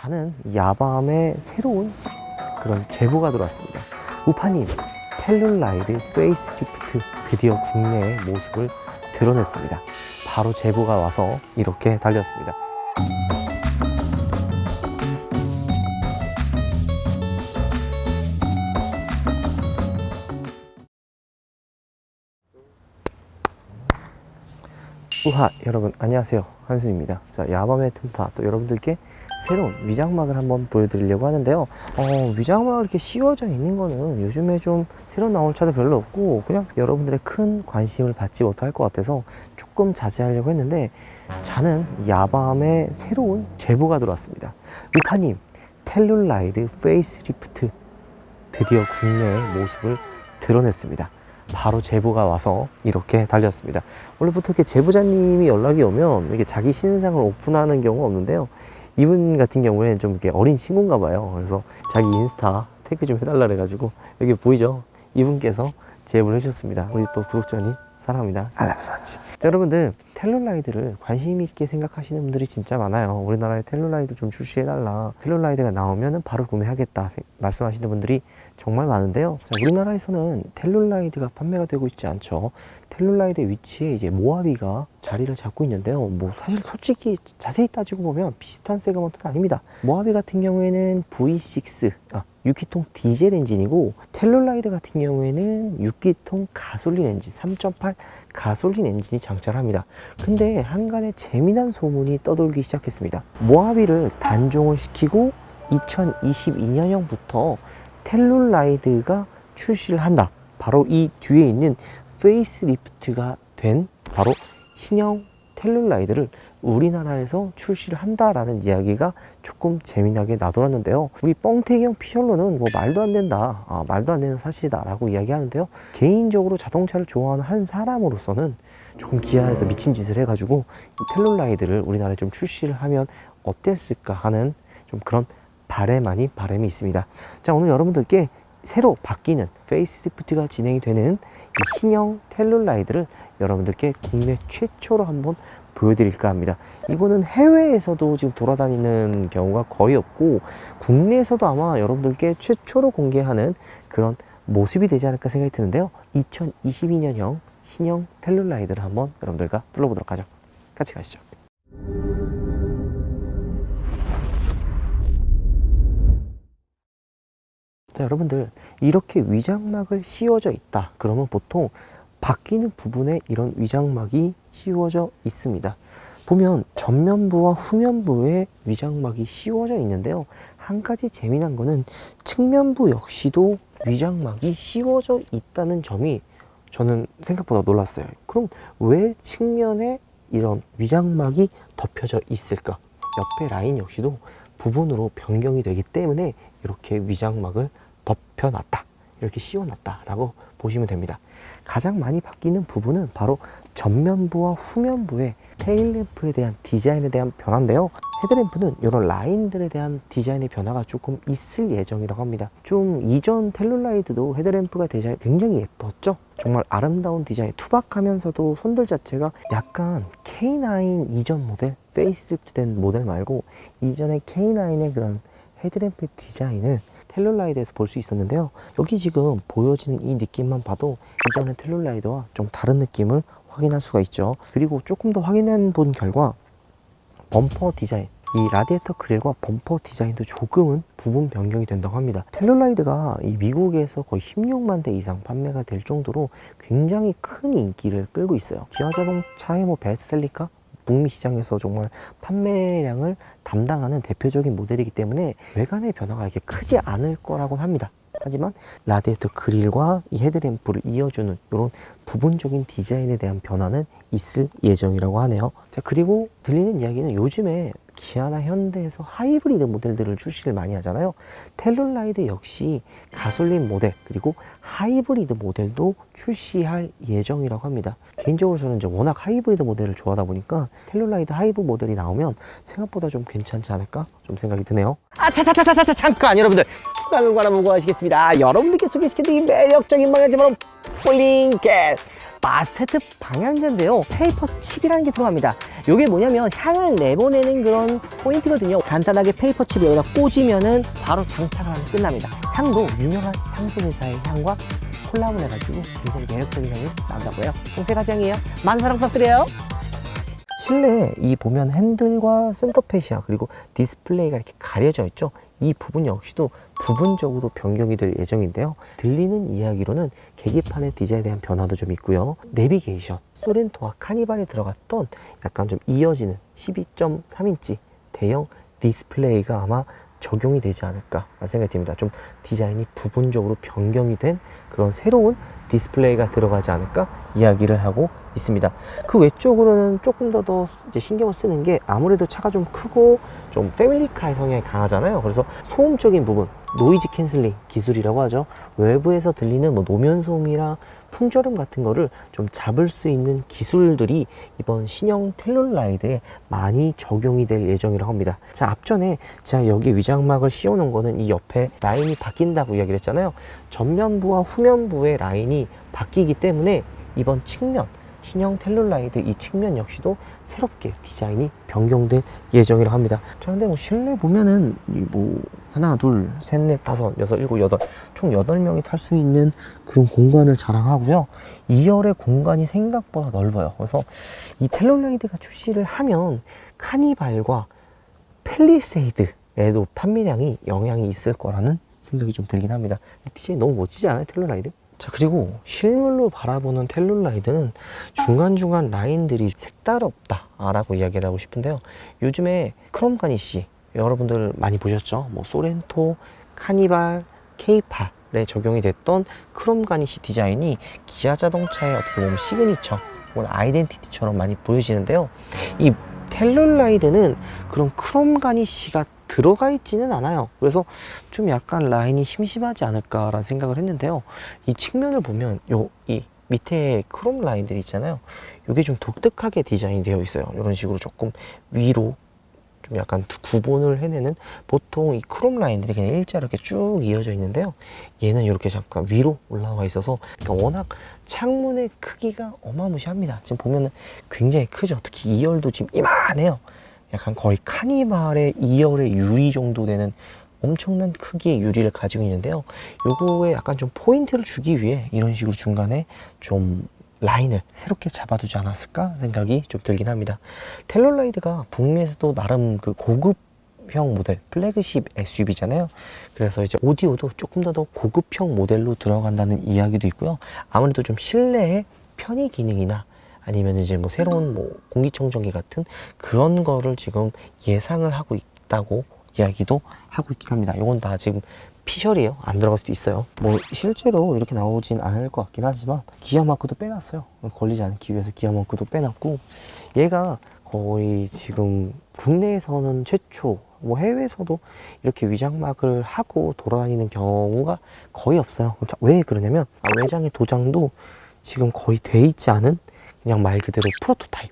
자는 야밤에 새로운 그런 제보가 들어왔습니다. 우파님, 텔룰라이드 페이스리프트 드디어 국내의 모습을 드러냈습니다. 바로 제보가 와서 이렇게 달렸습니다. 우하, 여러분 안녕하세요, 한순입니다. 자, 야밤의 틈타 또 여러분들께 새로운 위장막을 한번 보여드리려고 하는데요. 위장막을 이렇게 씌워져 있는 거는 요즘에 좀 새로 나올 차도 별로 없고 그냥 여러분들의 큰 관심을 받지 못할 것 같아서 조금 자제하려고 했는데, 자는 야밤에 새로운 제보가 들어왔습니다. 우파님, 텔룰라이드 페이스리프트 드디어 국내의 모습을 드러냈습니다. 바로 제보가 와서 이렇게 달렸습니다. 원래부터 이렇게 제보자님이 연락이 오면 이게 자기 신상을 오픈하는 경우가 없는데요. 이분 같은 경우에는 좀 이렇게 어린 친구인가 봐요. 그래서 자기 인스타 태그 좀 해달라 그래가지고 여기 보이죠? 이분께서 제보를 해주셨습니다. 우리 또 구독자님 사랑합니다. 알람사치. 자, 여러분들 텔룰라이드를 관심 있게 생각하시는 분들이 진짜 많아요. 우리나라에 텔룰라이드 좀 출시해달라, 텔룰라이드가 나오면 바로 구매하겠다 말씀하시는 분들이 정말 많은데요. 자, 우리나라에서는 텔룰라이드가 판매가 되고 있지 않죠. 텔룰라이드 위치에 이제 모하비가 자리를 잡고 있는데요. 뭐 사실 솔직히 자세히 따지고 보면 비슷한 세그먼트는 아닙니다. 모하비 같은 경우에는 V6 6기통 디젤 엔진이고, 텔룰라이드 같은 경우에는 6기통 가솔린 엔진 3.8 가솔린 엔진이 장착합니다. 근데 한간에 재미난 소문이 떠돌기 시작했습니다. 모하비를 단종을 시키고 2022년형부터 텔룰라이드가 출시를 한다. 바로 이 뒤에 있는 페이스리프트가 된 바로 신형 텔룰라이드를 우리나라에서 출시를 한다라는 이야기가 조금 재미나게 나돌았는데요. 우리 뻥태기형 피셜로는 뭐 말도 안 된다, 말도 안 되는 사실이다 라고 이야기하는데요. 개인적으로 자동차를 좋아하는 한 사람으로서는 조금 기아에서 미친 짓을 해가지고 이 텔룰라이드를 우리나라에 좀 출시를 하면 어땠을까 하는 좀 그런 바람이 있습니다. 자, 오늘 여러분들께 새로 바뀌는 페이스리프트가 진행이 되는 이 신형 텔룰라이드를 여러분들께 국내 최초로 한번 보여드릴까 합니다. 이거는 해외에서도 지금 돌아다니는 경우가 거의 없고 국내에서도 아마 여러분들께 최초로 공개하는 그런 모습이 되지 않을까 생각이 드는데요. 2022년형 신형 텔룰라이드를 한번 여러분들과 둘러보도록 하죠. 같이 가시죠. 자, 여러분들 이렇게 위장막을 씌워져 있다 그러면 보통 바뀌는 부분에 이런 위장막이 씌워져 있습니다. 보면 전면부와 후면부에 위장막이 씌워져 있는데요. 한 가지 재미난 거는 측면부 역시도 위장막이 씌워져 있다는 점이 저는 생각보다 놀랐어요. 그럼 왜 측면에 이런 위장막이 덮여져 있을까? 옆에 라인 역시도 부분으로 변경이 되기 때문에 이렇게 위장막을 덮여놨다, 이렇게 씌워놨다 라고 보시면 됩니다. 가장 많이 바뀌는 부분은 바로 전면부와 후면부의 테일램프에 대한 디자인에 대한 변화인데요. 헤드램프는 이런 라인들에 대한 디자인의 변화가 조금 있을 예정이라고 합니다. 좀 이전 텔룰라이드도 헤드램프가 디자인 굉장히 예뻤죠. 정말 아름다운 디자인, 투박하면서도 손들 자체가 약간 K9 이전 모델, 페이스리프트 된 모델 말고 이전의 K9의 그런 헤드램프 디자인을 텔룰라이드에서 볼 수 있었는데요. 여기 지금 보여지는 이 느낌만 봐도 이전의 텔룰라이드와 좀 다른 느낌을 확인할 수가 있죠. 그리고 조금 더 확인해 본 결과 범퍼 디자인, 이 라디에이터 그릴과 범퍼 디자인도 조금은 부분 변경이 된다고 합니다. 텔룰라이드가 이 미국에서 거의 16만 대 이상 판매가 될 정도로 굉장히 큰 인기를 끌고 있어요. 기아 자동차의 뭐 베스트셀리카, 북미 시장에서 정말 판매량을 담당하는 대표적인 모델이기 때문에 외관의 변화가 이렇게 크지 않을 거라고 합니다. 하지만 라디에이터 그릴과 이 헤드램프를 이어주는 이런 부분적인 디자인에 대한 변화는 있을 예정이라고 하네요. 자, 그리고 들리는 이야기는 요즘에 기아나 현대에서 하이브리드 모델들을 출시를 많이 하잖아요. 텔룰라이드 역시 가솔린 모델 그리고 하이브리드 모델도 출시할 예정이라고 합니다. 개인적으로 저는 이제 워낙 하이브리드 모델을 좋아하다 보니까 텔룰라이드 하이브 모델이 나오면 생각보다 좀 괜찮지 않을까 좀 생각이 드네요. 잠깐 여러분들 추가를 바라보고 하시겠습니다. 여러분들께 소개시켜드린 매력적인 방향제 바로 폴링 겟 마스테트 방향제인데요. 페이퍼 칩이라는 게 들어갑니다. 이게 뭐냐면 향을 내보내는 그런 포인트거든요. 간단하게 페이퍼 칩을 여기다 꽂으면은 바로 장착을 하면 끝납니다. 향도 유명한 향수 회사의 향과 콜라보를 해가지고 굉장히 매력적인 향이 나온다고요. 총 3가지 향이에요. 많은 사랑 부탁드려요. 실내에 이 보면 핸들과 센터페시아 그리고 디스플레이가 이렇게 가려져 있죠. 이 부분 역시도 부분적으로 변경이 될 예정인데요. 들리는 이야기로는 계기판의 디자인에 대한 변화도 좀 있고요. 내비게이션, 소렌토와 카니발에 들어갔던 약간 좀 이어지는 12.3인치 대형 디스플레이가 아마 적용이 되지 않을까 생각이 듭니다. 좀 디자인이 부분적으로 변경이 된 그런 새로운 디스플레이가 들어가지 않을까 이야기를 하고 있습니다. 그 외적으로는 조금 더 이제 신경을 쓰는 게 아무래도 차가 좀 크고 좀 패밀리카의 성향이 강하잖아요. 그래서 소음적인 부분, 노이즈 캔슬링 기술이라고 하죠. 외부에서 들리는 뭐 노면 소음이랑 풍절음 같은 거를 좀 잡을 수 있는 기술들이 이번 신형 텔룰라이드에 많이 적용이 될 예정이라고 합니다. 자, 앞전에 제가 여기 위장막을 씌워 놓은 거는 이 옆에 라인이 바뀐다고 이야기를 했잖아요. 전면부와 후면부의 라인이 바뀌기 때문에 이번 측면 신형 텔룰라이드 이 측면 역시도 새롭게 디자인이 변경될 예정이라고 합니다. 자, 근데 뭐 실내 보면은 뭐 하나, 둘, 셋, 넷, 다섯, 여섯, 일곱, 여덟 총 8명이 탈 수 있는 그런 공간을 자랑하고요. 2열의 공간이 생각보다 넓어요. 그래서 이 텔룰라이드가 출시를 하면 카니발과 팰리세이드에도 판매량이 영향이 있을 거라는 생각이 좀 들긴 합니다. 디자인 너무 멋지지 않아요, 텔룰라이드? 자, 그리고 실물로 바라보는 텔룰라이드는 중간중간 라인들이 색다르다 라고 이야기를 하고 싶은데요. 요즘에 크롬 가니쉬 여러분들 많이 보셨죠? 뭐 소렌토, 카니발, K8에 적용이 됐던 크롬 가니쉬 디자인이 기아 자동차의 어떻게 보면 시그니처, 아이덴티티처럼 많이 보여지는데요. 이 텔룰라이드는 그런 크롬 가니쉬가 들어가 있지는 않아요. 그래서 좀 약간 라인이 심심하지 않을까라는 생각을 했는데요. 이 측면을 보면 이 밑에 크롬 라인들 있잖아요. 이게 좀 독특하게 디자인이 되어 있어요. 이런 식으로 조금 위로 좀 약간 구분을 해내는, 보통 이 크롬 라인들이 그냥 일자로 이렇게 쭉 이어져 있는데요. 얘는 이렇게 잠깐 위로 올라와 있어서 그러니까 워낙 창문의 크기가 어마무시합니다. 지금 보면은 굉장히 크죠. 특히 2열도 지금 이만해요. 약간 거의 카니발의 2열의 유리 정도 되는 엄청난 크기의 유리를 가지고 있는데요. 요거에 약간 좀 포인트를 주기 위해 이런 식으로 중간에 좀 라인을 새롭게 잡아두지 않았을까 생각이 좀 들긴 합니다. 텔룰라이드가 북미에서도 나름 그 고급형 모델, 플래그십 SUV잖아요. 그래서 이제 오디오도 조금 더 고급형 모델로 들어간다는 이야기도 있고요. 아무래도 좀 실내의 편의 기능이나 아니면 이제 뭐 새로운 뭐 공기청정기 같은 그런 거를 지금 예상을 하고 있다고 이야기도 하고 있긴 합니다. 이건 다 지금 피셜이에요. 안 들어갈 수도 있어요. 뭐 실제로 이렇게 나오진 않을 것 같긴 하지만 기아 마크도 빼놨어요. 걸리지 않기 위해서 기아 마크도 빼놨고, 얘가 거의 지금 국내에서는 최초, 뭐 해외에서도 이렇게 위장막을 하고 돌아다니는 경우가 거의 없어요. 왜 그러냐면 외장의 도장도 지금 거의 돼 있지 않은 그냥 말 그대로 프로토타입,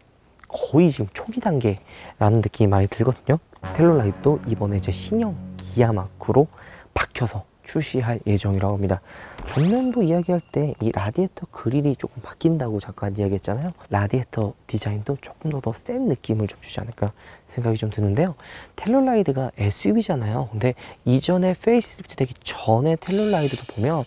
거의 지금 초기 단계라는 느낌이 많이 들거든요. 텔룰라이드도 이번에 이제 신형 기아 마크로 바뀌어서 출시할 예정이라고 합니다. 전면부 이야기할 때 이 라디에이터 그릴이 조금 바뀐다고 잠깐 이야기했잖아요. 라디에이터 디자인도 조금 더 센 느낌을 좀 주지 않을까 생각이 좀 드는데요. 텔룰라이드가 SUV잖아요. 근데 이전에 페이스리프트 되기 전에 텔룰라이드도 보면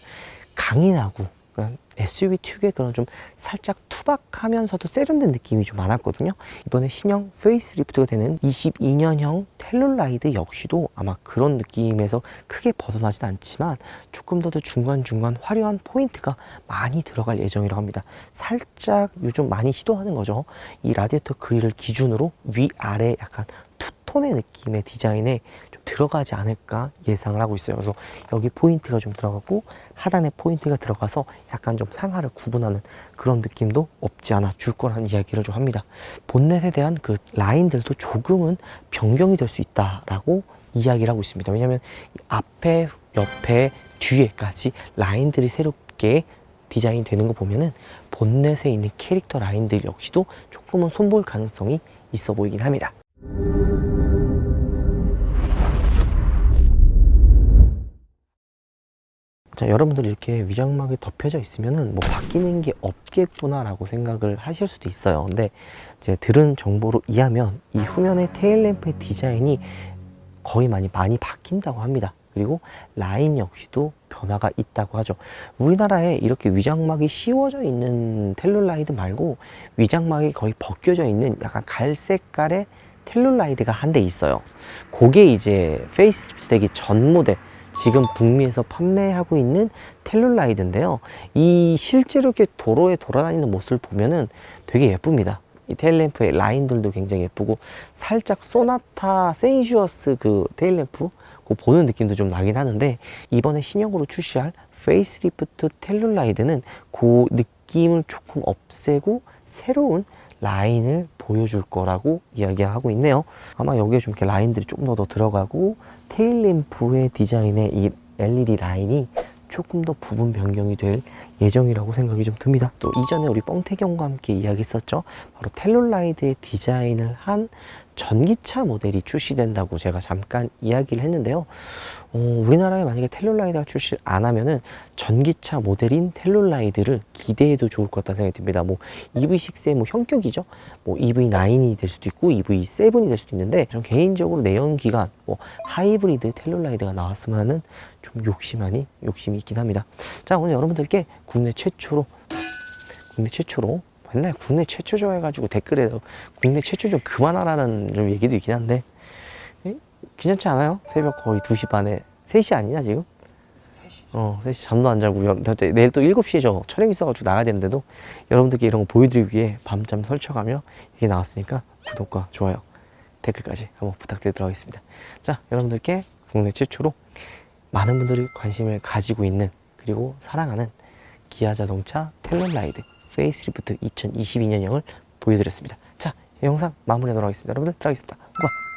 강인하고 그러니까 SUV 특유의 그런 좀 살짝 투박하면서도 세련된 느낌이 좀 많았거든요. 이번에 신형 페이스리프트가 되는 22년형 텔룰라이드 역시도 아마 그런 느낌에서 크게 벗어나진 않지만 조금 더 중간중간 화려한 포인트가 많이 들어갈 예정이라고 합니다. 살짝 요즘 많이 시도하는 거죠. 이 라디에이터 그릴을 기준으로 위아래 약간 투톤의 느낌의 디자인에 좀 들어가지 않을까 예상을 하고 있어요. 그래서 여기 포인트가 좀 들어가고 하단에 포인트가 들어가서 약간 좀 상하를 구분하는 그런 느낌도 없지 않아 줄 거라는 이야기를 좀 합니다. 본넷에 대한 그 라인들도 조금은 변경이 될 수 있다라고 이야기를 하고 있습니다. 왜냐하면 앞에, 옆에, 뒤에까지 라인들이 새롭게 디자인 되는 거 보면은 본넷에 있는 캐릭터 라인들 역시도 조금은 손볼 가능성이 있어 보이긴 합니다. 자, 여러분들 이렇게 위장막이 덮여져 있으면은 뭐 바뀌는 게 없겠구나라고 생각을 하실 수도 있어요. 근데 이제 들은 정보로 의하면 이 후면의 테일램프의 디자인이 거의 많이 바뀐다고 합니다. 그리고 라인 역시도 변화가 있다고 하죠. 우리나라에 이렇게 위장막이 씌워져 있는 텔룰라이드 말고 위장막이 거의 벗겨져 있는 약간 갈색깔의 텔룰라이드가 한 대 있어요. 그게 이제 페이스리프트 되기 전 모델, 지금 북미에서 판매하고 있는 텔룰라이드인데요. 이 실제로 이렇게 도로에 돌아다니는 모습을 보면은 되게 예쁩니다. 이 테일램프의 라인들도 굉장히 예쁘고 살짝 소나타 센슈어스 그 테일램프 그 보는 느낌도 좀 나긴 하는데, 이번에 신형으로 출시할 페이스리프트 텔룰라이드는 그 느낌을 조금 없애고 새로운 라인을 보여줄 거라고 이야기하고 있네요. 아마 여기에 좀 이렇게 라인들이 조금 더 들어가고 테일램프의 디자인의 이 LED 라인이 조금 더 부분 변경이 될 예정이라고 생각이 좀 듭니다. 또 이전에 우리 뻥태경과 함께 이야기했었죠. 바로 텔룰라이드의 디자인을 한 전기차 모델이 출시된다고 제가 잠깐 이야기를 했는데요. 우리나라에 만약에 텔룰라이드가 출시 안 하면은 전기차 모델인 텔룰라이드를 기대해도 좋을 것 같다는 생각이 듭니다. 뭐 EV6의 뭐 형격이죠. 뭐 EV9이 될 수도 있고 EV7이 될 수도 있는데, 전 개인적으로 내연기관 뭐 하이브리드 텔룰라이드가 나왔으면은 좀 욕심이 있긴 합니다. 자, 오늘 여러분들께 국내 최초로 맨날 국내 최초죠 해가지고 댓글에 국내 최초 좀 그만하라는 좀 얘기도 있긴 한데, 괜찮지 않아요? 새벽 거의 2시 반에 3시 아니냐 지금? 3시 잠도 안 자고 내일 또 7시에 저 촬영 있어가지고 나가야 되는데도 여러분들께 이런 거 보여드리기 위해 밤잠 설쳐가며 이게 나왔으니까 구독과 좋아요, 댓글까지 한번 부탁드리도록 하겠습니다. 자, 여러분들께 국내 최초로 많은 분들이 관심을 가지고 있는 그리고 사랑하는 기아 자동차 텔룰라이드 페이스리프트 2022년형을 보여드렸습니다. 자, 이 영상 마무리하도록 하겠습니다. 여러분들 들어가겠습니다. 고마.